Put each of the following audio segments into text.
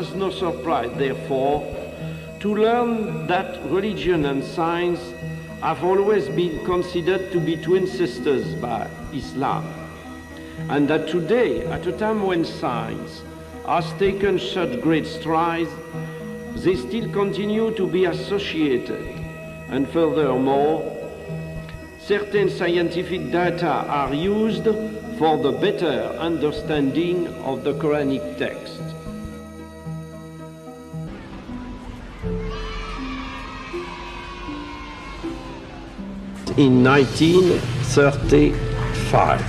as no surprise, therefore, to learn that religion and science have always been considered to be twin sisters by Islam, and that today, at a time when science has taken such great strides, they still continue to be associated. And furthermore, certain scientific data are used for the better understanding of the Quranic text. In 1935,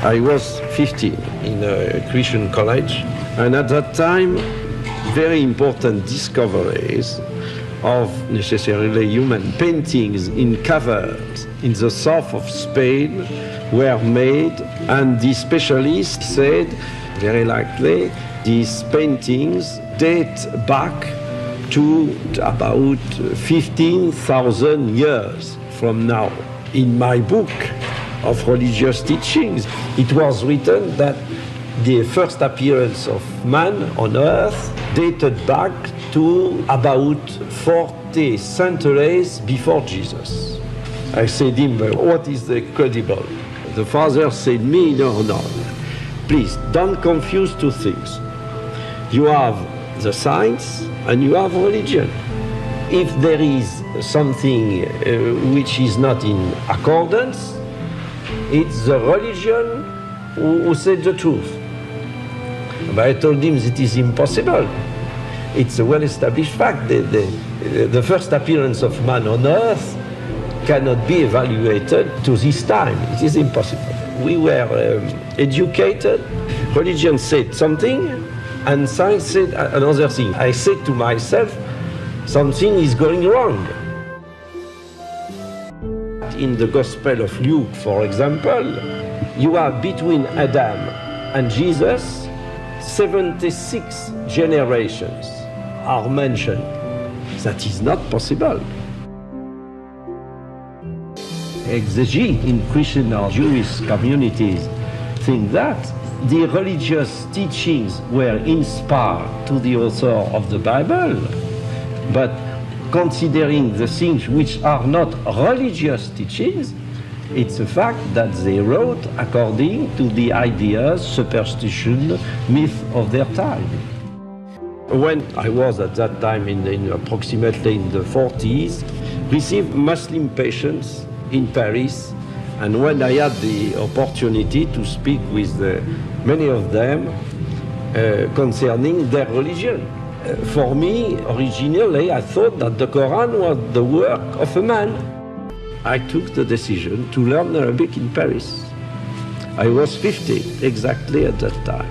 I was 15 in a Christian college, and at that time, very important discoveries of necessarily human paintings in caverns in the south of Spain were made, and the specialists said, very likely, these paintings date back to about 15,000 years from now. In my book of religious teachings, it was written that the first appearance of man on earth dated back to about 40 centuries before Jesus. I said to him, what is the credible? The father said me, no, please don't confuse two things. You have the science and you have religion. If there is something which is not in accordance, it's the religion who said the truth. But I told him that it is impossible. It's a well-established fact. The first appearance of man on earth cannot be evaluated to this time. It is impossible. We were educated. Religion said something, and science said another thing. I said to myself, something is going wrong. In the Gospel of Luke, for example, you have between Adam and Jesus 76 generations are mentioned. That is not possible. Exegetes in Christian or Jewish communities think that the religious teachings were inspired to the author of the Bible, but considering the things which are not religious teachings, it's a fact that they wrote according to the ideas, superstition, myth of their time. When I was at that time in approximately in the 40s, received Muslim patients in Paris, and when I had the opportunity to speak with many of them concerning their religion. For me, originally, I thought that the Quran was the work of a man. I took the decision to learn Arabic in Paris. I was 50 exactly at that time.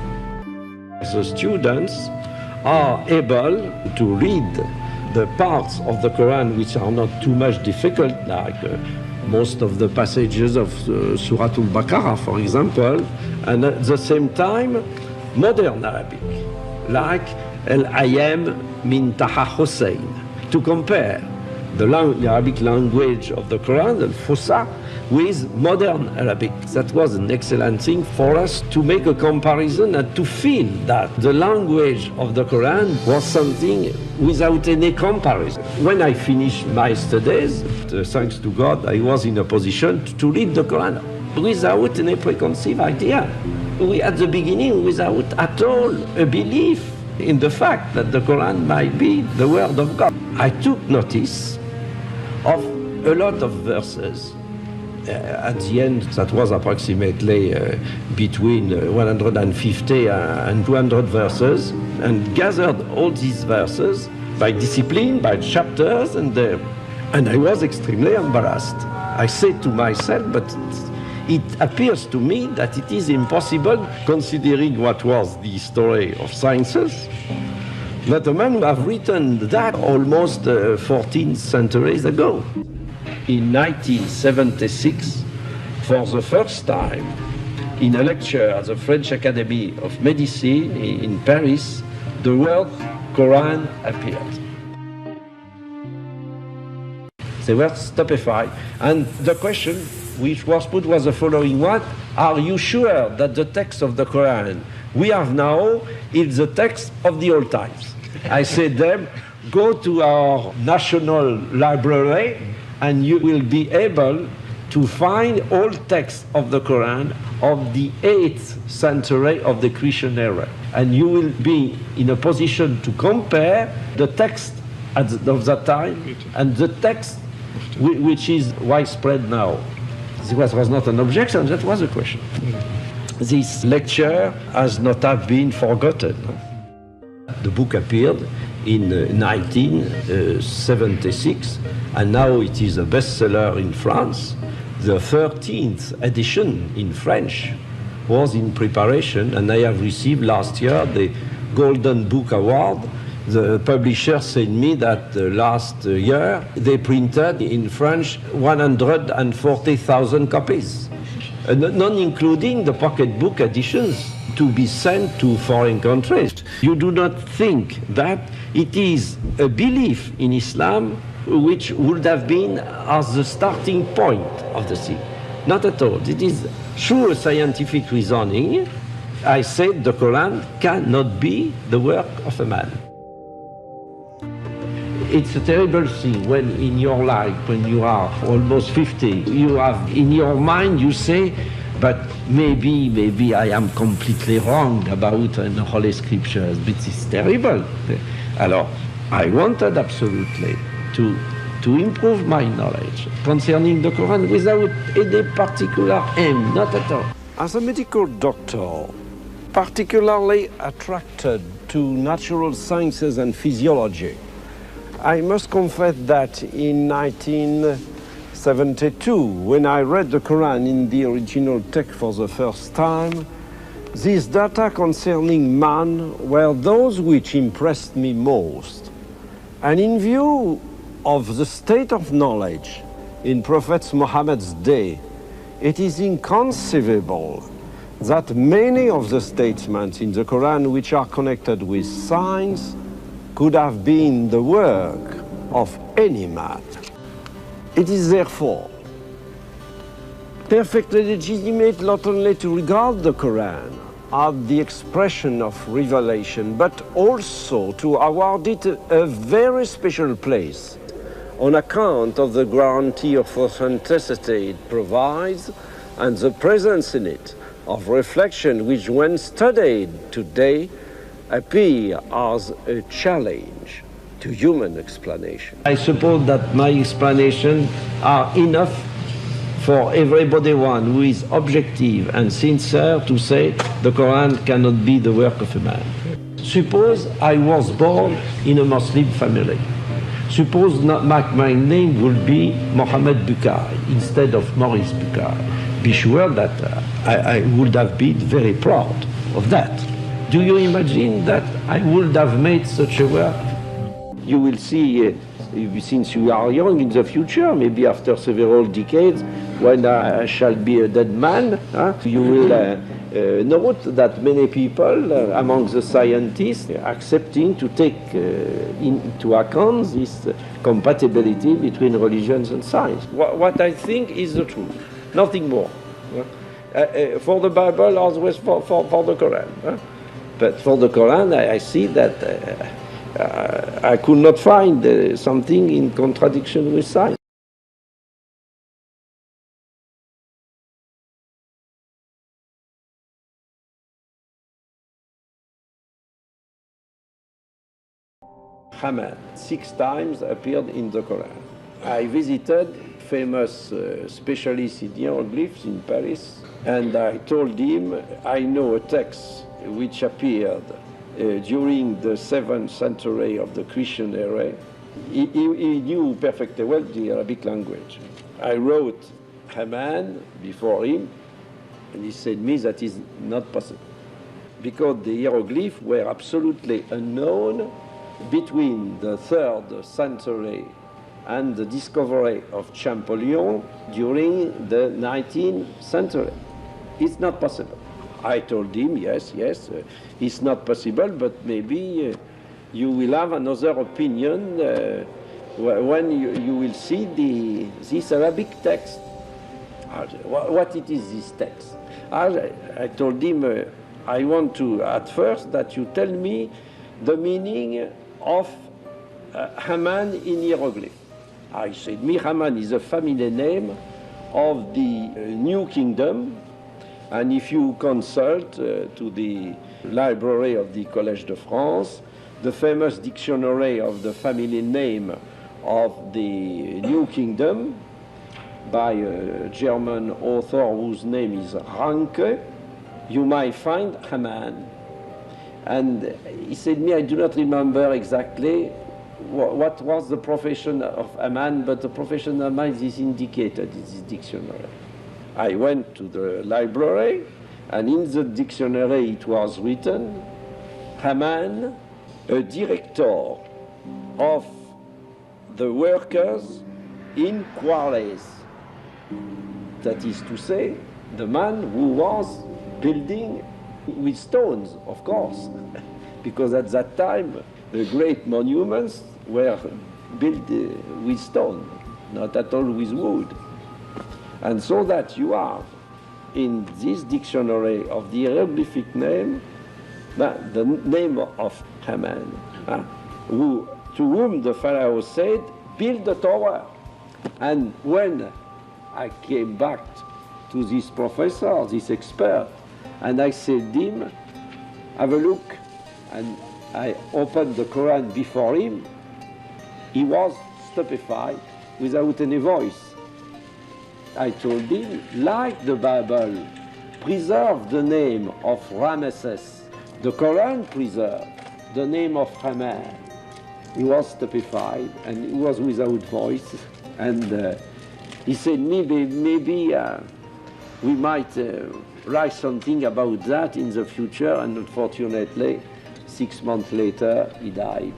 The students are able to read the parts of the Quran which are not too much difficult, like most of the passages of Surah Al-Baqarah, for example, and at the same time, modern Arabic, like Al-Ayam min Taha Hussein, to compare the Arabic language of the Quran, Al-Fusha, with modern Arabic. That was an excellent thing for us to make a comparison and to feel that the language of the Quran was something without any comparison. When I finished my studies, thanks to God, I was in a position to read the Quran without any preconceived idea. At the beginning, without at all a belief in the fact that the Quran might be the word of God. I took notice of a lot of verses. At the end, that was approximately between 150 and 200 verses, and gathered all these verses by discipline, by chapters, and I was extremely embarrassed. I said to myself, but it appears to me that it is impossible, considering what was the history of sciences, that a man who have written that almost 14 centuries ago. In 1976, for the first time, in a lecture at the French Academy of Medicine in Paris, the word Quran appeared. They were stupefied, and the question which was put was the following one: are you sure that the text of the Quran we have now is the text of the old times? I said them, go to our national library and you will be able to find all texts of the Quran of the 8th century of the Christian era. And you will be in a position to compare the text of that time and the text which is widespread now. This was not an objection, that was a question. This lecture has not have been forgotten. The book appeared in 1976, and now it is a bestseller in France. The 13th edition in French was in preparation, and I have received last year the Golden Book Award. The publisher said me that last year they printed in French 140,000 copies, not including the pocketbook editions to be sent to foreign countries. You do not think that it is a belief in Islam which would have been as the starting point of the thing. Not at all. It is through a scientific reasoning. I said the Quran cannot be the work of a man. It's a terrible thing when in your life, when you are almost 50, you have in your mind, you say, but maybe I am completely wrong about the Holy Scriptures, but it's terrible. Alors, I wanted absolutely to improve my knowledge concerning the Quran without any particular aim, not at all. As a medical doctor, particularly attracted to natural sciences and physiology, I must confess that in 1972, when I read the Quran in the original text for the first time, these data concerning man were those which impressed me most. And in view of the state of knowledge in Prophet Muhammad's day, it is inconceivable that many of the statements in the Quran which are connected with science could have been the work of any man. It is therefore perfectly legitimate not only to regard the Quran as the expression of revelation, but also to award it a very special place on account of the guarantee of authenticity it provides and the presence in it of reflection which, when studied today, appear as a challenge to human explanation. I suppose that my explanations are enough for everybody one who is objective and sincere to say the Quran cannot be the work of a man. Suppose I was born in a Muslim family. Suppose my name would be Mohammed Bucay instead of Maurice Bucay. Be sure that I would have been very proud of that. Do you imagine that I would have made such a work? You will see, since you are young in the future, maybe after several decades, when I shall be a dead man, you will note that many people among the scientists are accepting to take into account this compatibility between religions and science. What I think is the truth, nothing more. For the Bible, always for the Quran. But for the Quran, I see that I could not find something in contradiction with science. Haman 6 times appeared in the Quran. I visited famous specialists in hieroglyphs in Paris, and I told him I know a text which appeared during the 7th century of the Christian era. He knew perfectly well the Arabic language. I wrote Haman before him, and he said me that is not possible, because the hieroglyphs were absolutely unknown between the 3rd century and the discovery of Champollion during the 19th century. It's not possible. I told him, yes, it's not possible, but maybe you will have another opinion when you will see this Arabic text. What it is, this text? I told him, I want to, at first, that you tell me the meaning of Haman in hieroglyph. I said, Haman is a family name of the New Kingdom, and if you consult to the library of the Collège de France, the famous dictionary of the family name of the New Kingdom by a German author whose name is Ranke, you might find Haman. And he said me, I do not remember exactly what was the profession of Haman, but the profession of Haman is indicated in this dictionary. I went to the library, and in the dictionary it was written, Haman, a director of the workers in quarries. That is to say, the man who was building with stones, of course, because at that time the great monuments were built with stone, not at all with wood. And so that you have in this dictionary of the hieroglyphic name the name of Haman, to whom the Pharaoh said, build a tower. And when I came back to this professor, this expert, and I said to him, have a look, and I opened the Quran before him, he was stupefied without any voice. I told him, like the Bible preserved the name of Ramesses, the Quran preserved the name of Haman. He was stupefied and he was without voice, and he said, maybe we might write something about that in the future, and unfortunately, 6 months later, he died.